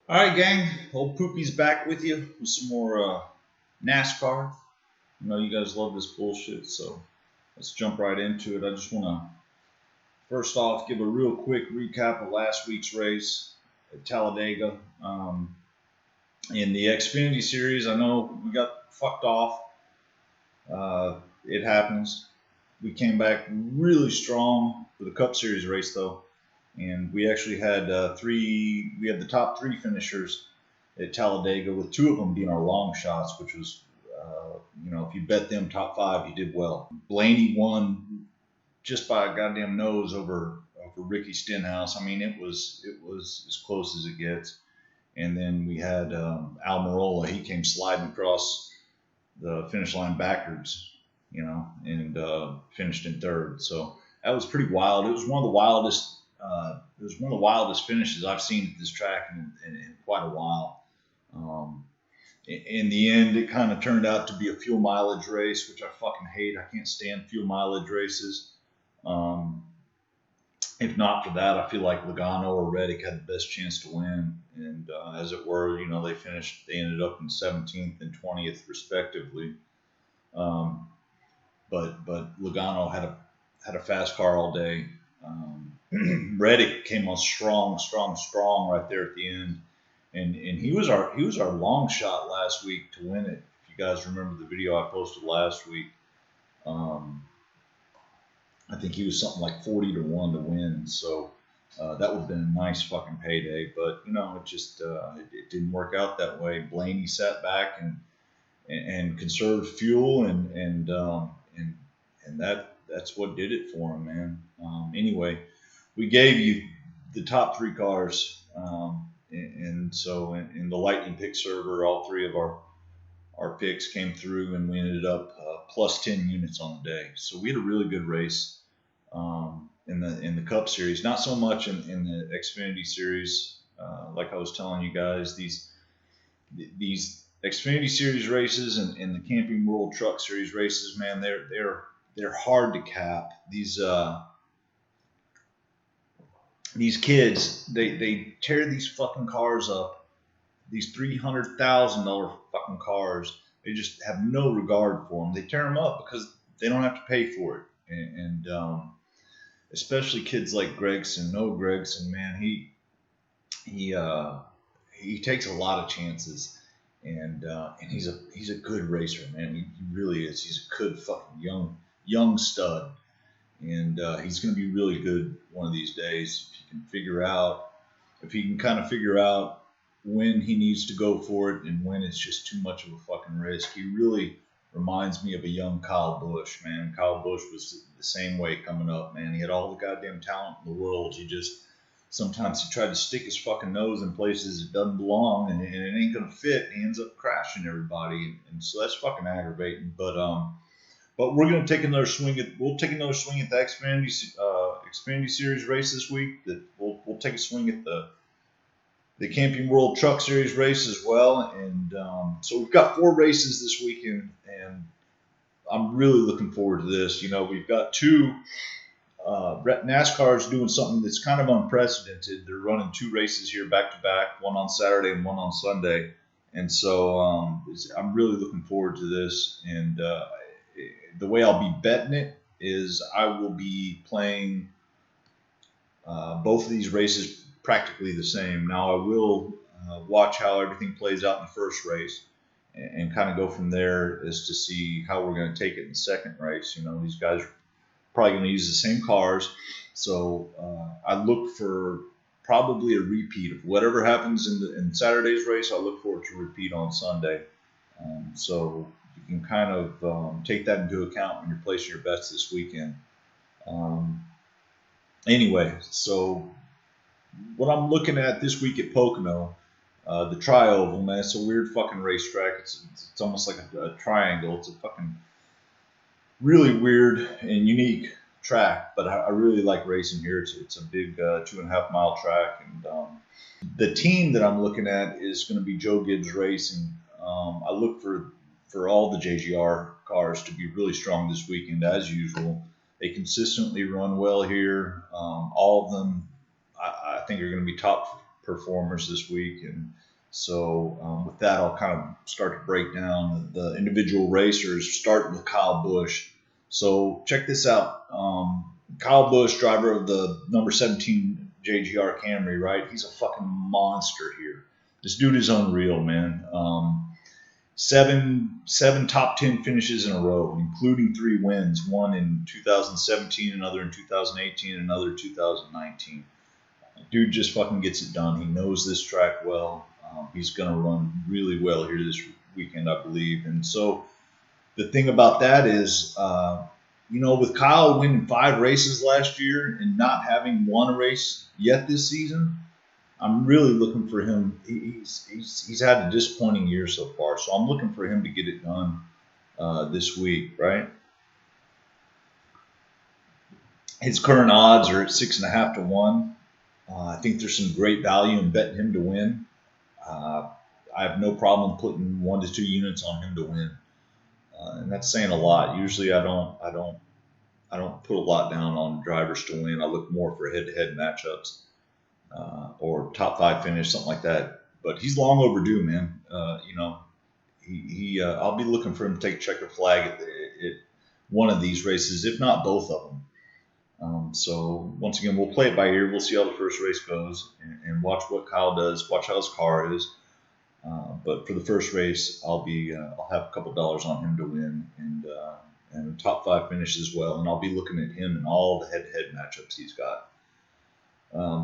All right, gang. Old Poopy's back with you with some more NASCAR. I know you guys love this bullshit, so let's jump right into it. I just want to first off give a real quick recap of last week's race at Talladega. In the Xfinity Series, I know we got fucked off. It happens. We came back really strong for the Cup Series race, though, and we actually had three. We had the top three finishers at Talladega, with two of them being our long shots, which was, if you bet them top five, you did well. Blaney won just by a goddamn nose over Ricky Stenhouse. I mean, it was as close as it gets. And then we had Almirola. He came sliding across the finish line backwards, and finished in third. So that was pretty wild. It was one of the wildest. It was one of the wildest finishes I've seen at this track in quite a while. Um, in the end, it kind of turned out to be a fuel mileage race, which I fucking hate. I can't stand fuel mileage races. Um, if not for that, I feel like Logano or Reddick had the best chance to win. And as it were, they ended up in 17th and 20th respectively. Um, but Logano had a fast car all day. Reddick came on strong right there at the end, and he was our long shot last week to win it. If you guys remember the video I posted last week, um, I think he was something like 40-1 to win. So that would have been a nice fucking payday. But it just it didn't work out that way. Blaney sat back and conserved fuel, and that's what did it for him, man. Anyway, we gave you the top three cars, and so in the Lightning pick server, all three of our picks came through, and we ended up plus 10 units on the day. So we had a really good race in the Cup Series. Not so much in the Xfinity Series. Like I was telling you guys, these Xfinity Series races and the Camping World Truck Series races, man, they're hard to cap. These kids, they tear these fucking cars up. These $300,000 fucking cars. They just have no regard for them. They tear them up because they don't have to pay for it. And especially kids like Gregson. Noah Gregson, man, he uh, he takes a lot of chances, and he's a good racer, man. He really is. He's a good fucking young stud, and he's going to be really good one of these days if he can kind of figure out when he needs to go for it and when it's just too much of a fucking risk. He really reminds me of a young Kyle Busch, man. Kyle Busch was the same way coming up, man. He had all the goddamn talent in the world. Sometimes he tried to stick his fucking nose in places it doesn't belong, and it ain't gonna fit. And he ends up crashing everybody, and so that's fucking aggravating. But we're gonna take another swing at the Xfinity Series race this week. That we'll take a swing at the Camping World Truck Series race as well. And so we've got 4 races this weekend, and I'm really looking forward to this. We've got two. NASCAR is doing something that's kind of unprecedented. They're running 2 races here back to back, one on Saturday and one on Sunday. And so I'm really looking forward to this. And the way I'll be betting it is I will be playing both of these races practically the same. Now I will watch how everything plays out in the first race and kind of go from there as to see how we're going to take it in the second race. These guys are probably going to use the same cars, so I look for probably a repeat of whatever happens in Saturday's race. I look for it to repeat on Sunday, so you can kind of take that into account when you're placing your bets this weekend. Anyway, so what I'm looking at this week at Pocono, the Tri-Oval, man, it's a weird fucking racetrack. It's almost like a triangle. It's a fucking really weird and unique track, but I really like racing here. It's a big 2.5 mile track, and the team that I'm looking at is going to be Joe Gibbs Racing. I look for all the JGR cars to be really strong this weekend as usual. They consistently run well here. All of them, I think, are going to be top performers this week. And so with that, I'll kind of start to break down the individual racers, starting with Kyle Busch. So check this out. Kyle Busch, driver of the number 17 JGR Camry, right? He's a fucking monster here. This dude is unreal, man. Seven top 10 finishes in a row, including 3 wins. One in 2017, another in 2018, another 2019. Dude just fucking gets it done. He knows this track well. He's going to run really well here this weekend, I believe. And so the thing about that is, with Kyle winning 5 races last year and not having won a race yet this season, I'm really looking for him. He's had a disappointing year so far, so I'm looking for him to get it done this week, right? His current odds are at 6.5 to 1. I think there's some great value in betting him to win. I have no problem putting 1 to 2 units on him to win, and that's saying a lot. Usually, I don't put a lot down on drivers to win. I look more for head-to-head matchups. Or top 5 finish, something like that. But he's long overdue, man. I'll be looking for him to take checker flag at one of these races, if not both of them. So once again, we'll play it by ear. We'll see how the first race goes and watch what Kyle does. Watch how his car is. But for the first race, I'll have a couple dollars on him to win and top 5 finish as well. And I'll be looking at him in all the head-to-head matchups he's got.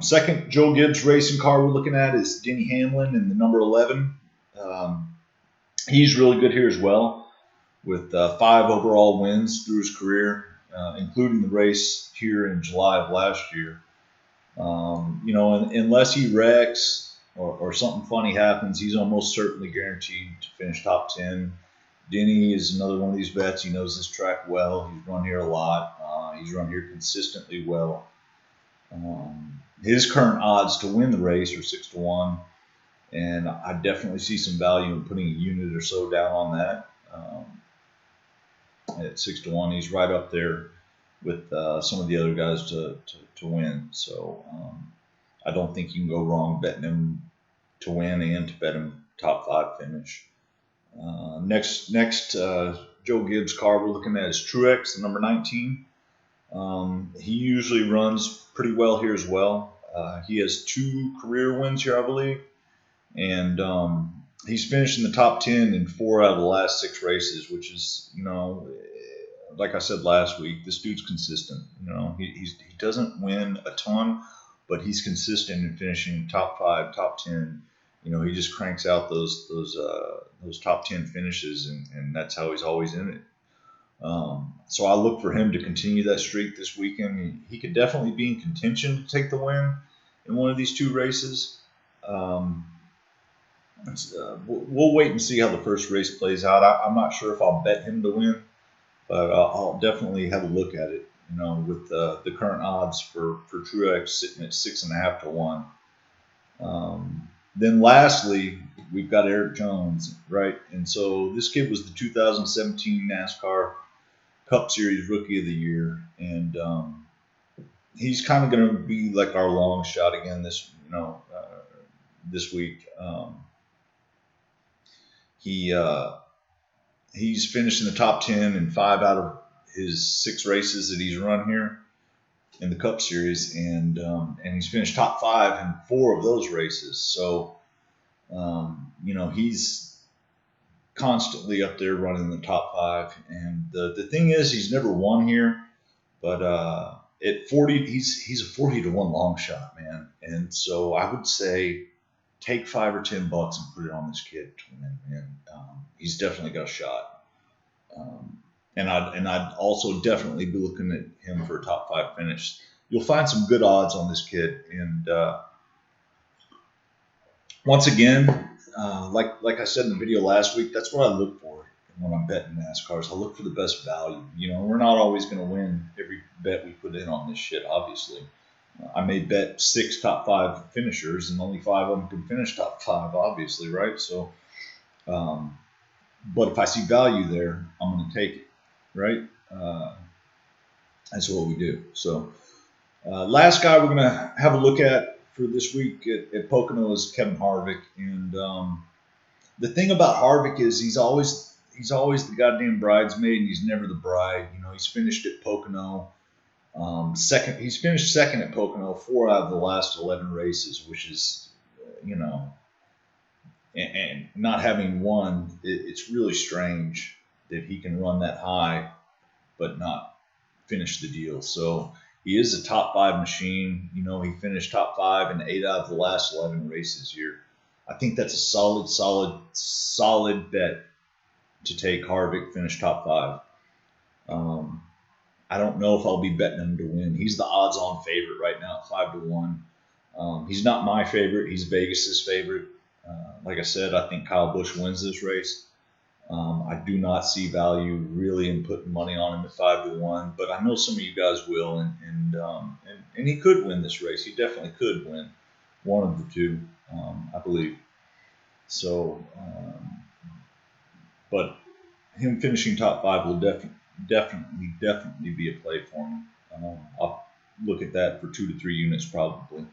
Second Joe Gibbs racing car we're looking at is Denny Hamlin in the number 11. He's really good here as well, with 5 overall wins through his career, including the race here in July of last year. Unless he wrecks or something funny happens, he's almost certainly guaranteed to finish top 10. Denny is another one of these vets. He knows this track well. He's run here a lot. He's run here consistently well. His current odds to win the race are 6 to 1, and I definitely see some value in putting a unit or so down on that. At 6 to 1, he's right up there with some of the other guys to win. So I don't think you can go wrong betting him to win and to bet him top 5 finish. Next Joe Gibbs car we're looking at is Truex, the number 19. He usually runs pretty well here as well. He has 2 career wins here, I believe, and he's finished in the top 10 in 4 out of the last 6 races, which is, like I said last week, this dude's consistent. He doesn't win a ton, but he's consistent in finishing top 5, top 10. He just cranks out those top 10 finishes, and that's how he's always in it. So I look for him to continue that streak this weekend. He could definitely be in contention to take the win in one of these 2 races. We'll wait and see how the first race plays out. I'm not sure if I'll bet him to win, but I'll definitely have a look at it. With the current odds for Truex sitting at 6.5 to 1. Then lastly, we've got Eric Jones, right? And so this kid was the 2017 NASCAR Cup Series Rookie of the Year, and he's kind of going to be like our long shot again this week. He's finished in the top 10 in 5 out of his 6 races that he's run here in the Cup Series, and he's finished top 5 in 4 of those races. So, he's constantly up there running in the top 5. And the thing is, he's never won here, but at 40, he's a 40 to 1 long shot, man. And so I would say take $5 or $10 and put it on this kid to win, man. He's definitely got a shot. And I'd also definitely be looking at him for a top 5 finish. You'll find some good odds on this kid. And once again, like I said in the video last week, that's what I look for when I'm betting NASCARs. I look for the best value. We're not always going to win every bet we put in on this shit, obviously. I may bet 6 top 5 finishers, and only 5 of them can finish top 5, obviously, right? So, but if I see value there, I'm going to take it, right? That's what we do. So, last guy we're going to have a look at for this week at Pocono is Kevin Harvick, and the thing about Harvick is he's always the goddamn bridesmaid, and he's never the bride. You know, he's finished at Pocono second. He's finished second at Pocono 4 out of the last 11 races, which is, you know, and not having won, it's really strange that he can run that high but not finish the deal. So he is a top 5 machine. You know, he finished top 5 in 8 out of the last 11 races here. I think that's a solid bet to take Harvick, finish top 5. I don't know if I'll be betting him to win. He's the odds-on favorite right now at 5-1. He's not my favorite. He's Vegas's favorite. Like I said, I think Kyle Busch wins this race. I do not see value really in putting money on him at 5-1, but I know some of you guys will, and he could win this race. He definitely could win one of the two, I believe. So, but him finishing top 5 will definitely be a play for me. I'll look at that for 2 to 3 units probably.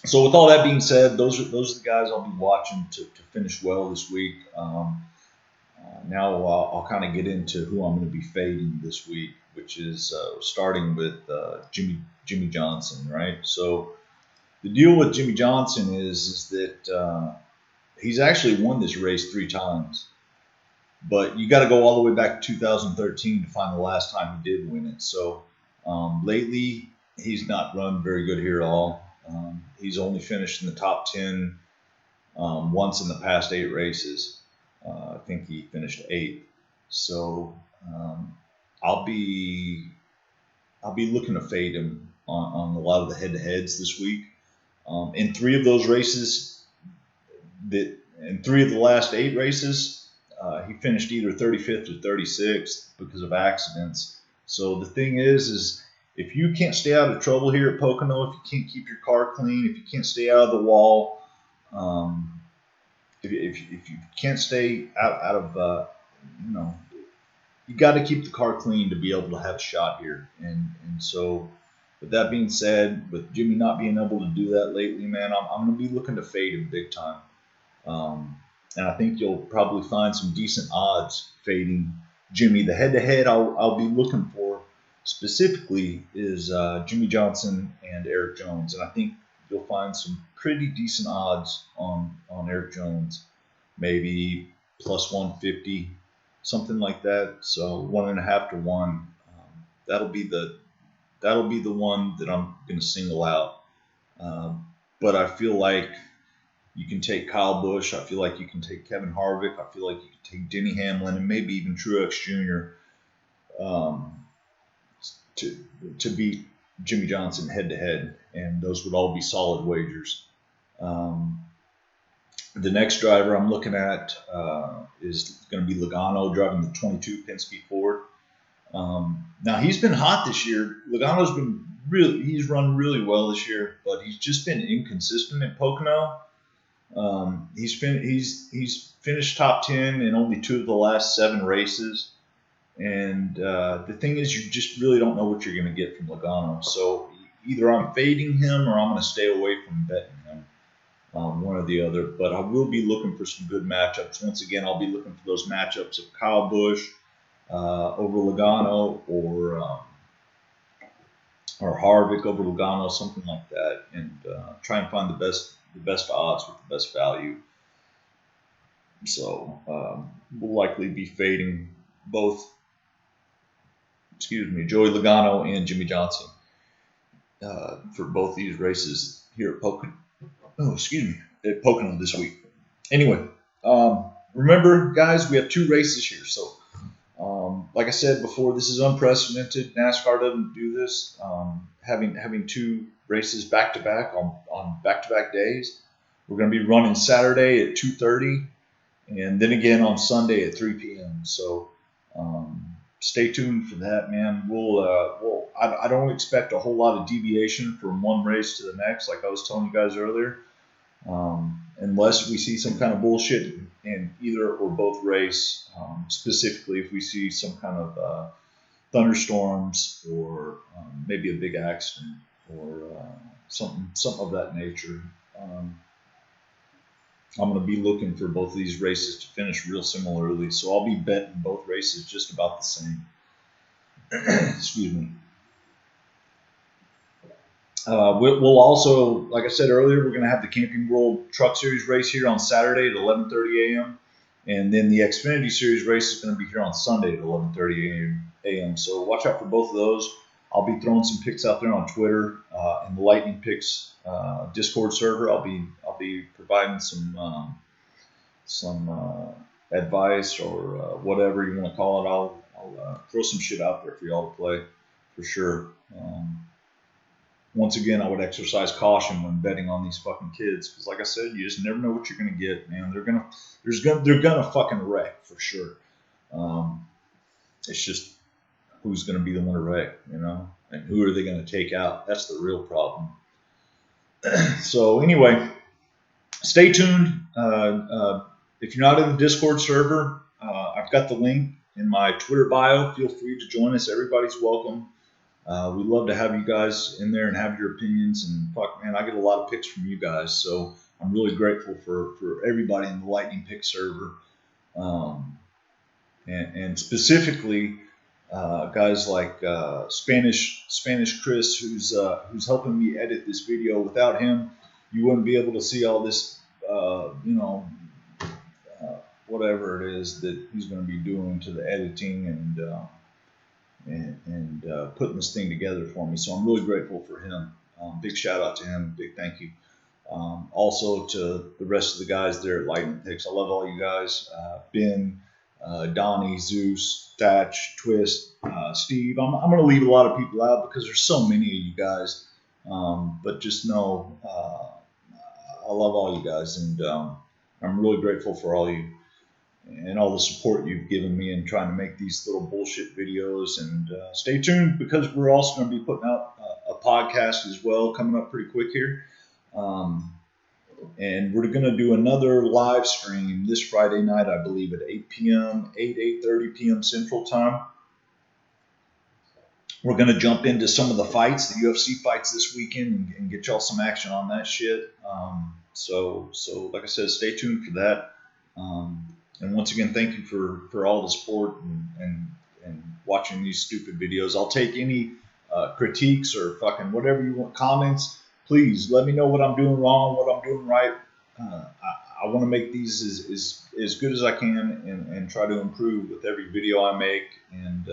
So with all that being said, those are the guys I'll be watching to finish well this week. Now I'll kind of get into who I'm going to be fading this week, which is starting with Jimmy Johnson, right? So the deal with Jimmy Johnson is that he's actually won this race 3 times, but you got to go all the way back to 2013 to find the last time he did win it. So lately he's not run very good here at all. He's only finished in the top 10 once in the past 8 races. I think he finished 8th. So I'll be looking to fade him on a lot of the head-to-heads this week. In 3 of those races, in 3 of the last 8 races, he finished either 35th or 36th because of accidents. So the thing is if you can't stay out of trouble here at Pocono, if you can't keep your car clean, if you can't stay out of the wall, if you can't stay out of, you got to keep the car clean to be able to have a shot here. And so with that being said, with Jimmy not being able to do that lately, man, I'm going to be looking to fade him big time. And I think you'll probably find some decent odds fading Jimmy. The head-to-head I'll be looking for specifically is Jimmy Johnson and Eric Jones, and I think you'll find some pretty decent odds on Eric Jones, maybe plus 150, something like that. So 1.5 to 1. That'll be the one that I'm going to single out. But I feel like you can take Kyle Busch. I feel like you can take Kevin Harvick. I feel like you can take Denny Hamlin and maybe even Truex Jr. To beat Jimmy Johnson head-to-head, and those would all be solid wagers. The next driver I'm looking at is going to be Logano, driving the 22 Penske Ford. Now, he's been hot this year. Logano's he's run really well this year, but he's just been inconsistent at Pocono. He's finished top 10 in only 2 of the last 7 races. And the thing is, you just really don't know what you're going to get from Logano. So either I'm fading him or I'm going to stay away from betting him, one or the other. But I will be looking for some good matchups. Once again, I'll be looking for those matchups of Kyle Busch over Logano or Harvick over Logano, something like that, and try and find the best odds with the best value. So we'll likely be fading Joey Logano and Jimmy Johnson for both these races here at Pocono. At Pocono this week. Anyway, remember, guys, we have 2 races here. So, like I said before, this is unprecedented. NASCAR doesn't do this. Having 2 races back to back on back-to-back days. We're going to be running Saturday at 2:30, and then again on Sunday at 3 p.m. So. Stay tuned for that, man. I don't expect a whole lot of deviation from one race to the next, like I was telling you guys earlier, unless we see some kind of bullshit in either or both race. Specifically, if we see some kind of thunderstorms or maybe a big accident something of that nature. I'm going to be looking for both of these races to finish real similarly, so I'll be betting both races just about the same. Excuse me. We'll also, like I said earlier, we're going to have the Camping World Truck Series race here on Saturday at 11:30 a.m. And then the Xfinity Series race is going to be here on Sunday at 11:30 a.m. So watch out for both of those. I'll be throwing some picks out there on Twitter and the Lightning Picks Discord server. I'll be providing some advice or whatever you want to call it. I'll throw some shit out there for y'all to play for sure. Once again, I would exercise caution when betting on these fucking kids because, like I said, you just never know what you're gonna get, man. They're gonna fucking wreck for sure. It's just who's gonna be the one to wreck, you know, and who are they gonna take out? That's the real problem. So anyway, stay tuned. If you're not in the Discord server, I've got the link in my Twitter bio. Feel free to join us. Everybody's welcome. We'd love to have you guys in there and have your opinions. And fuck, man, I get a lot of picks from you guys, so I'm really grateful for everybody in the Lightning Pick server, and specifically guys like Spanish Chris, who's helping me edit this video. Without him, you wouldn't be able to see all this, whatever it is that he's going to be doing to the editing and putting this thing together for me. So I'm really grateful for him. Big shout out to him. Big thank you. Also to the rest of the guys there at Lightning Picks. I love all you guys. Ben, Donnie, Zeus, Thatch, Twist, Steve. I'm going to leave a lot of people out because there's so many of you guys. But just know I love all you guys, and I'm really grateful for all you and all the support you've given me in trying to make these little bullshit videos. And stay tuned because we're also going to be putting out a podcast as well coming up pretty quick here. And we're going to do another live stream this Friday night, I believe, at 8 p.m., 8:30 p.m. Central Time. We're going to jump into some of the fights, the UFC fights this weekend, and get y'all some action on that shit. So like I said, stay tuned for that. And once again, thank you for all the support and watching these stupid videos. I'll take any critiques or fucking whatever you want, comments. Please let me know what I'm doing wrong, what I'm doing right. I want to make these as good as I can and try to improve with every video I make. And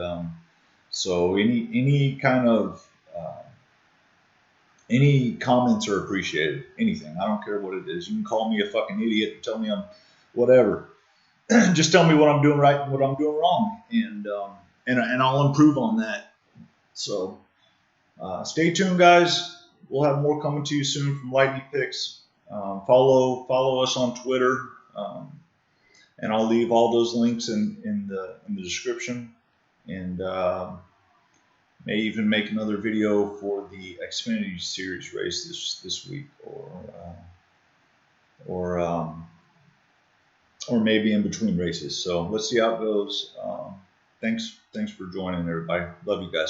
so any kind of any comments are appreciated. Anything. I don't care what it is. You can call me a fucking idiot and tell me I'm whatever. Just tell me what I'm doing right and what I'm doing wrong, and I'll improve on that. So stay tuned, guys. We'll have more coming to you soon from Lightning Picks. Follow us on Twitter, and I'll leave all those links in the description. And may even make another video for the Xfinity Series race this week, or maybe in between races. So let's see how it goes. Thanks for joining, everybody. Love you guys.